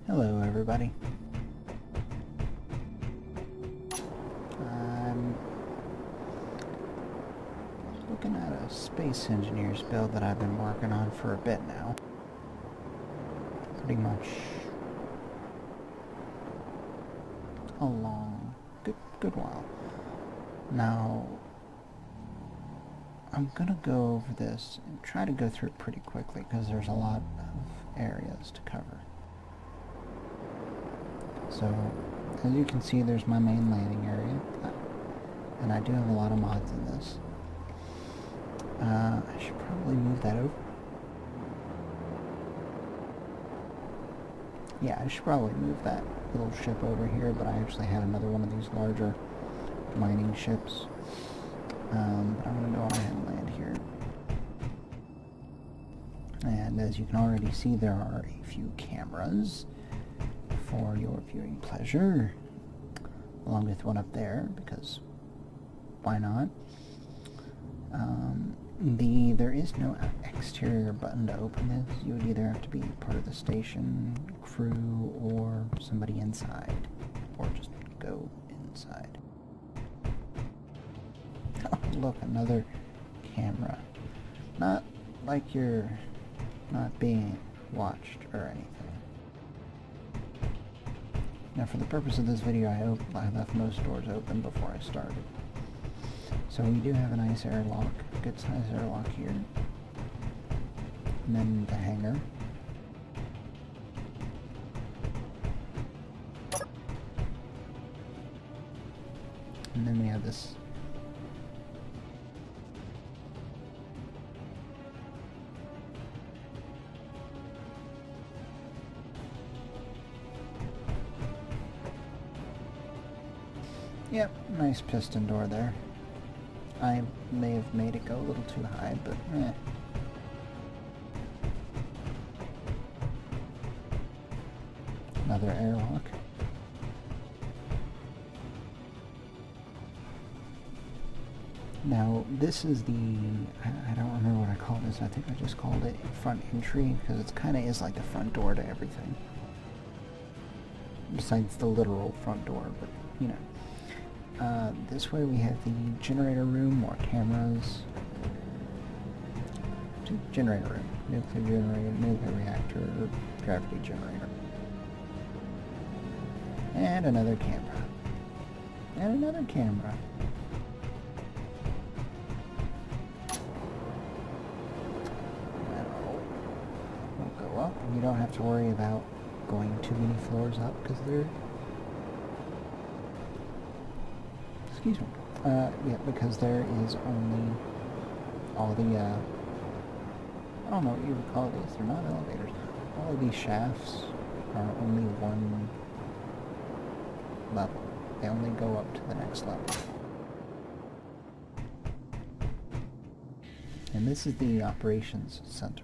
Hello everybody. I'm looking at a Space Engineers build that I've been working on for a bit now. Pretty much a long, good while. Now, I'm gonna go over this and try to go through it pretty quickly because there's a lot of areas to cover. So, as you can see, there's my main landing area, and I do have a lot of mods in this. I should probably move that over. Yeah, I should probably move that little ship over here, but I actually had another one of these larger mining ships. But I'm going to go ahead and land here. And as you can already see, there are a few cameras for your viewing pleasure, along with one up there, because why not? There is no exterior button to open this. You would either have to be part of the station, crew, or somebody inside, or just go inside. Oh, look, another camera. Not like you're not being watched or anything. Now, for the purpose of this video, I left most doors open before I started. So we do have a nice airlock, good size airlock here. And then the hangar. And then we have this Yep, nice piston door there. I may have made it go a little too high, but eh. Another airlock. Now, this is the, I don't remember what I called this. I think I just called it front entry, because it kind of is like the front door to everything. Besides the literal front door, but, you know. This way we have the generator room, more cameras. Generator room, nuclear generator, nuclear reactor, gravity generator. And another camera. And another camera. We'll go up, and you don't have to worry about going too many floors up, because they're... Excuse me. Yeah, because there is only all the, I don't know what you would call these. They're not elevators. All of these shafts are only one level. They only go up to the next level. And this is the operations center.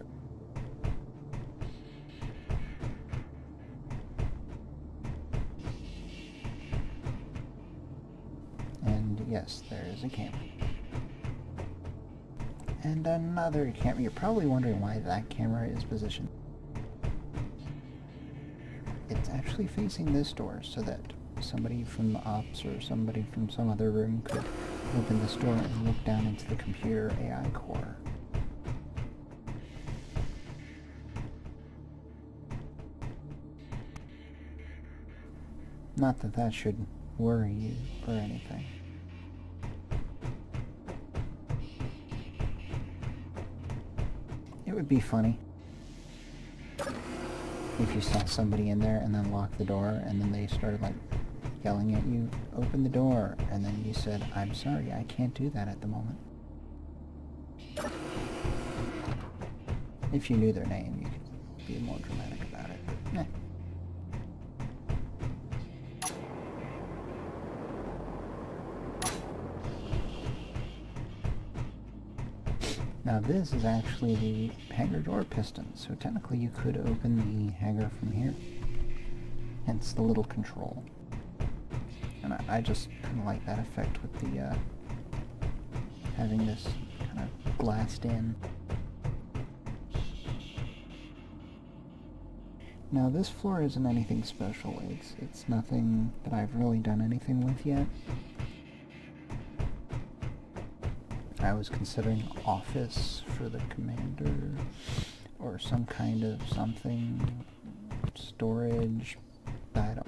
Yes, there is a camera. And another camera. You're probably wondering why that camera is positioned. It's actually facing this door so that somebody from the ops or somebody from some other room could open this door and look down into the computer AI core. Not that that should worry you or anything. It would be funny if you saw somebody in there and then locked the door and then they started like yelling at you, open the door, and then you said, I'm sorry, I can't do that at the moment. If you knew their name, you could be more dramatic about it, but eh. Now this is actually the hangar door piston, so technically you could open the hangar from here, hence the little control. And I just kind of like that effect with the having this kind of glassed in. Now this floor isn't anything special. It's nothing that I've really done anything with yet. I was considering office for the commander, or some kind of something, storage. I don't.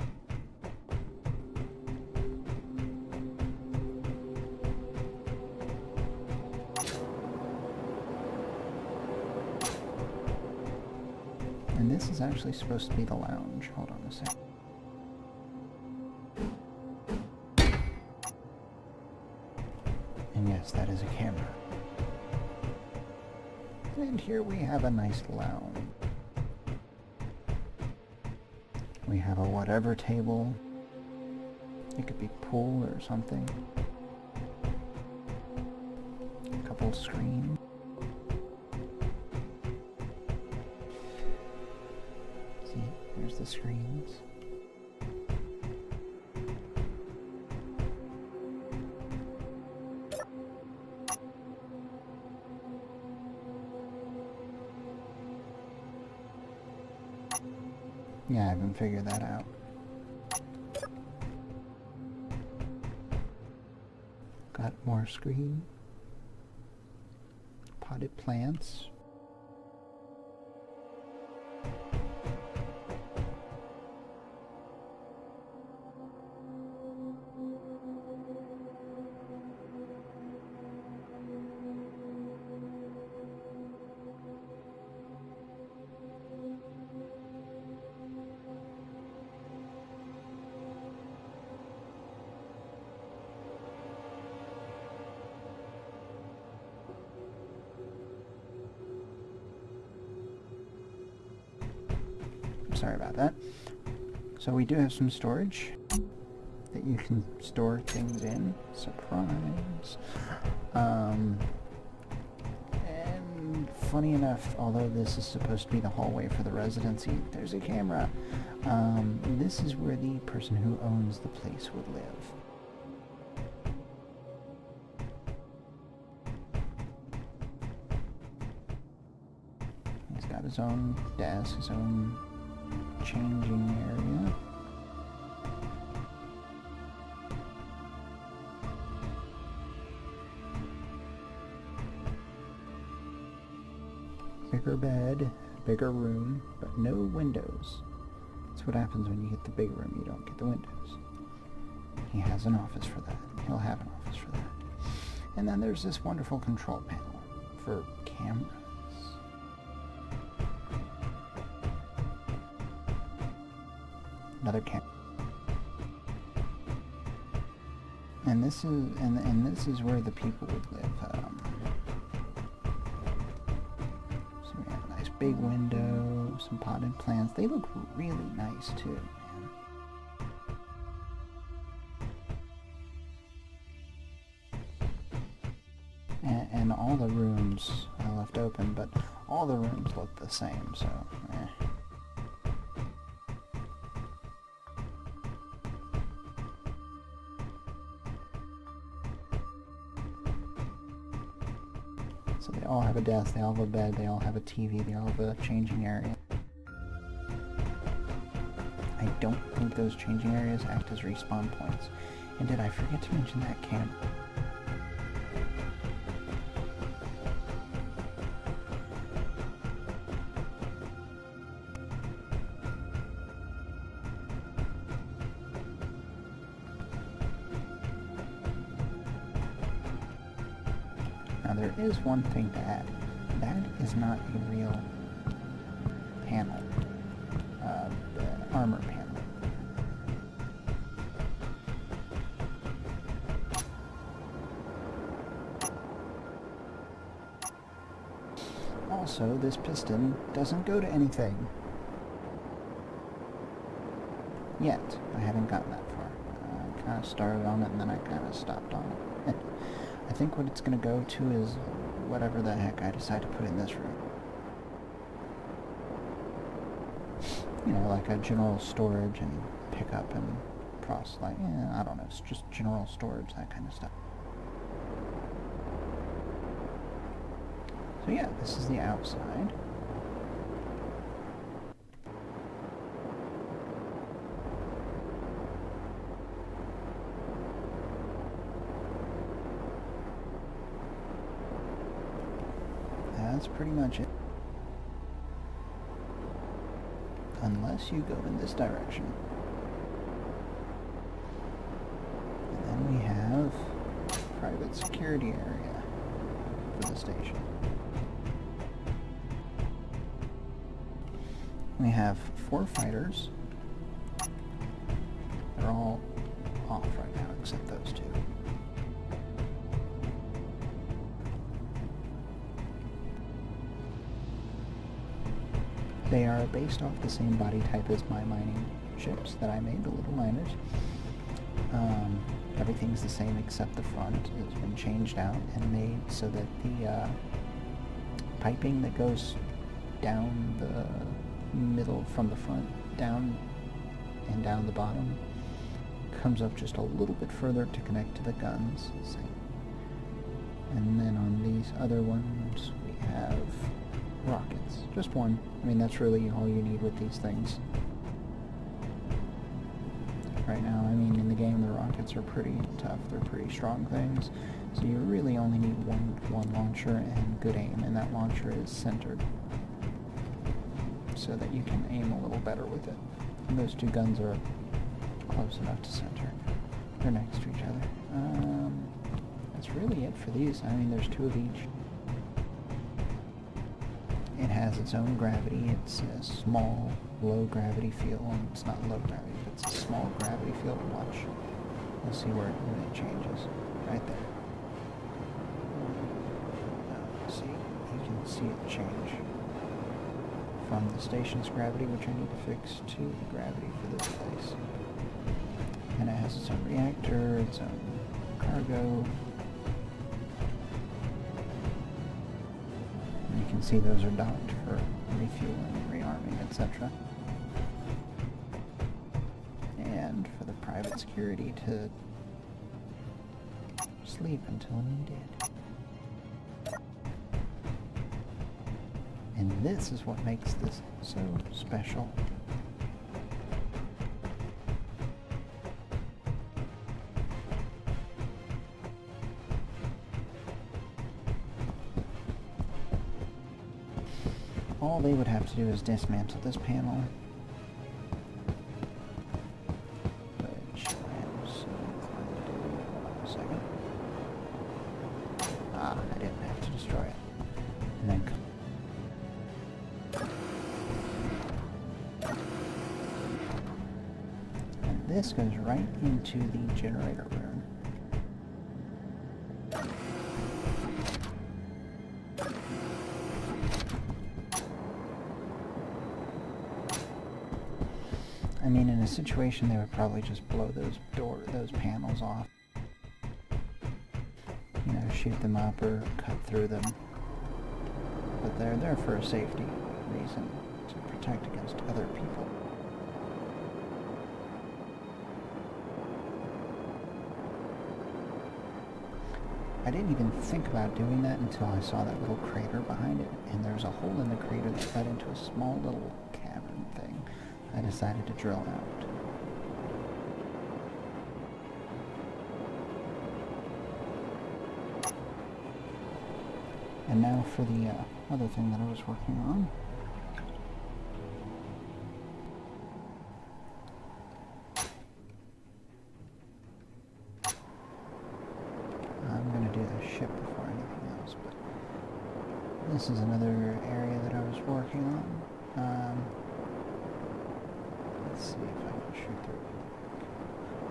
And this is actually supposed to be the lounge. Hold on a sec. And yes, that is a camera. And here we have a nice lounge. We have a whatever table. It could be pool or something. A couple screens. See, here's the screens. Yeah, I haven't figured that out. Got more screen. Potted plants. Sorry about that. So we do have some storage that you can store things in. Surprise. And funny enough, although this is supposed to be the hallway for the residency, there's a camera. This is where the person who owns the place would live. He's got his own desk, his own changing area. Bigger bed, bigger room, but no windows. That's what happens when you get the big room, you don't get the windows. He has an office for that. He'll have an office for that. And then there's this wonderful control panel for cameras. Another camera. And this is where the people would live. So we have a nice big window, some potted plants. They look really nice too, man. And all the rooms I left open, but all the rooms look the same, so So they all have a desk, they all have a bed, they all have a TV, they all have a changing area. I don't think those changing areas act as respawn points. And did I forget to mention that camera? Now there is one thing to add. That is not a real panel, armor panel. Also, this piston doesn't go to anything. Yet. I haven't gotten that far. I kind of started on it and then I kind of stopped on it. I think what it's going to go to is whatever the heck I decide to put in this room. You know, like a general storage and pickup and like, I don't know, it's just general storage, that kind of stuff. So yeah, this is the outside. pretty much it. Unless you go in this direction. And then we have private security area for the station. We have 4 fighters. They're all off right now except those 2. They are based off the same body type as my mining ships that I made, the little miners. Everything's the same except the front. It's been changed out and made so that the piping that goes down the middle from the front down and down the bottom comes up just a little bit further to connect to the guns. And then on these other ones we have rockets. Just one. I mean, that's really all you need with these things. Right now, I mean, in the game, the rockets are pretty tough. They're pretty strong things. So you really only need one launcher and good aim, and that launcher is centered so that you can aim a little better with it. And those 2 guns are close enough to center. They're next to each other. That's really it for these. I mean, there's 2 of each. It has its own gravity. It's a small, low gravity field. Well, it's not low gravity, but it's a small gravity field. Watch. You'll see where it changes. Right there. See? You can see it change from the station's gravity, which I need to fix, to the gravity for this place. And it has its own reactor, its own cargo. You can see those are docked for refueling, rearming, etc. And for the private security to sleep until needed. And this is what makes this so special. All they would have to do is dismantle this panel, which I am so inclined to do. Hold on a second. I didn't have to destroy it. And then and this goes right into the generator room. I mean, in a situation, they would probably just blow those panels off. You know, shoot them up or cut through them. But they're there for a safety reason, to protect against other people. I didn't even think about doing that until I saw that little crater behind it, and there's a hole in the crater that led into a small little cavern thing I decided to drill out. And now for the other thing that I was working on. I'm going to do the ship before anything else, but this is another area that I was working on. Let's see if I can shoot through it.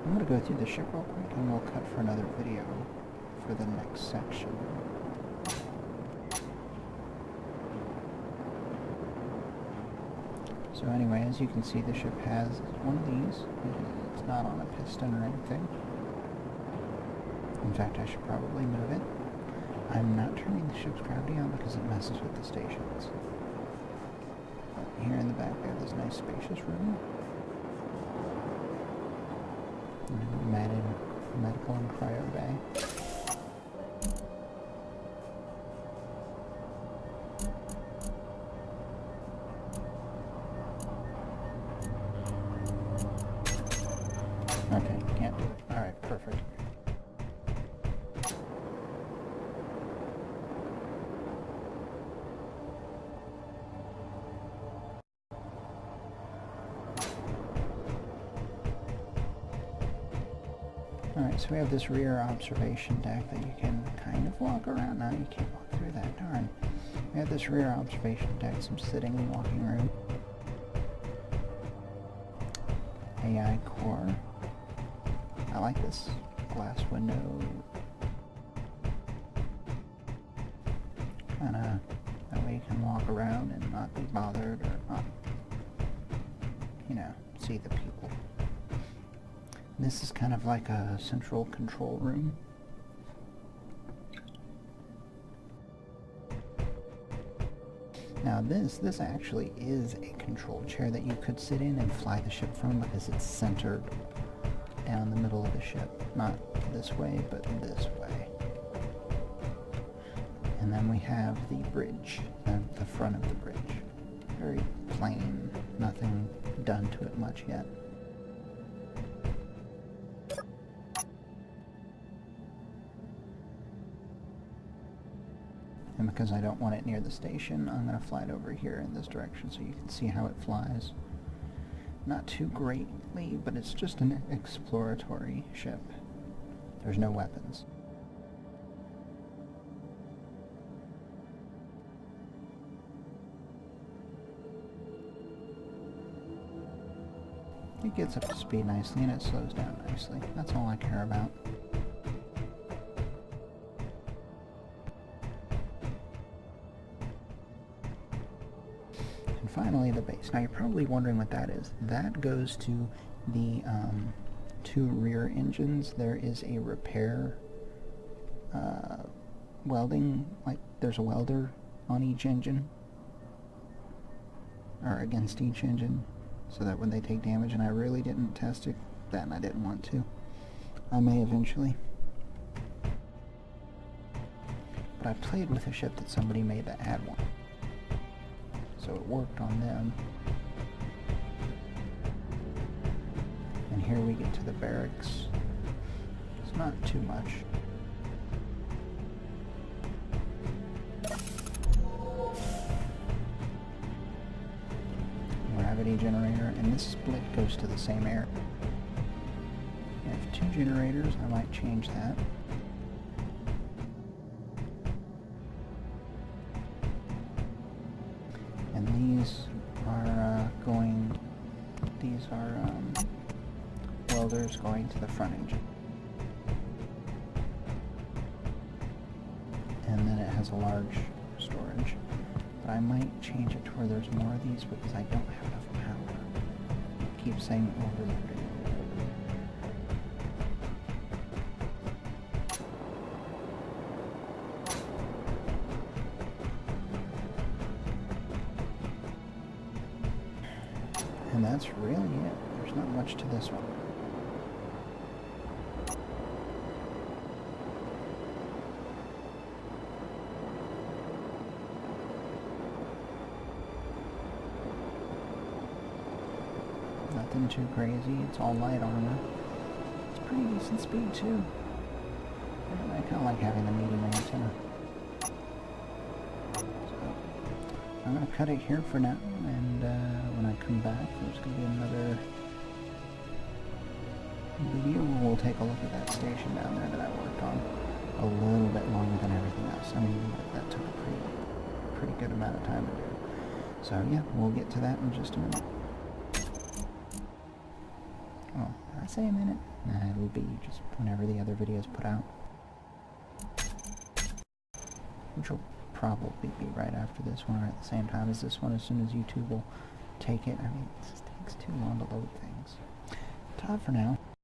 I'm going to go through the ship real quick and we'll cut for another video for the next section. So anyway, as you can see, the ship has one of these. It's not on a piston or anything. In fact, I should probably move it. I'm not turning the ship's gravity on because it messes with the stations. But here in the back we have this nice spacious room. Medical and cryo bay. Okay, can't do it. Alright, perfect. Alright, so we have this rear observation deck that you can kind of walk around. Now you can't walk through that, darn. We have this rear observation deck, some sitting and walking room. AI core. I like this glass window. Kinda, that way you can walk around and not be bothered or not, you know, see the people. This is kind of like a central control room. Now this actually is a control chair that you could sit in and fly the ship from because it's centered down the middle of the ship. Not this way, but this way. And then we have the bridge, the front of the bridge. Very plain, nothing done to it much yet. And because I don't want it near the station, I'm going to fly it over here in this direction so you can see how it flies. Not too greatly, but it's just an exploratory ship. There's no weapons. It gets up to speed nicely and it slows down nicely. That's all I care about. And finally, the base. Now you're probably wondering what that is. That goes to the two rear engines. There is a repair welding, like there's a welder on each engine, or against each engine, so that when they take damage, and I really didn't test it then, I didn't want to. I may eventually. But I played with a ship that somebody made that had one. So it worked on them. And here we get to the barracks. It's not too much. Gravity generator, and this split goes to the same area. I have two generators, I might change that. And these are welders going to the front engine. And then it has a large storage. But I might change it to where there's more of these because I don't have enough power. I keep saying overloading. And that's really it. There's not much to this one. Nothing too crazy. It's all light armor. It's pretty decent speed too. I kind of like having the medium antenna. So, I'm going to cut it here for now, and when I come back, there's going to be another video where we'll take a look at that station down there that I worked on. A little bit longer than everything else. I mean, that took a pretty good amount of time to do. So yeah, we'll get to that in just a minute. Oh, did I say a minute? Nah, it'll be just whenever the other videos put out. Which will probably be right after this one, or at the same time as this one, as soon as YouTube will take it. I mean, it just takes too long to load things. Ta for now.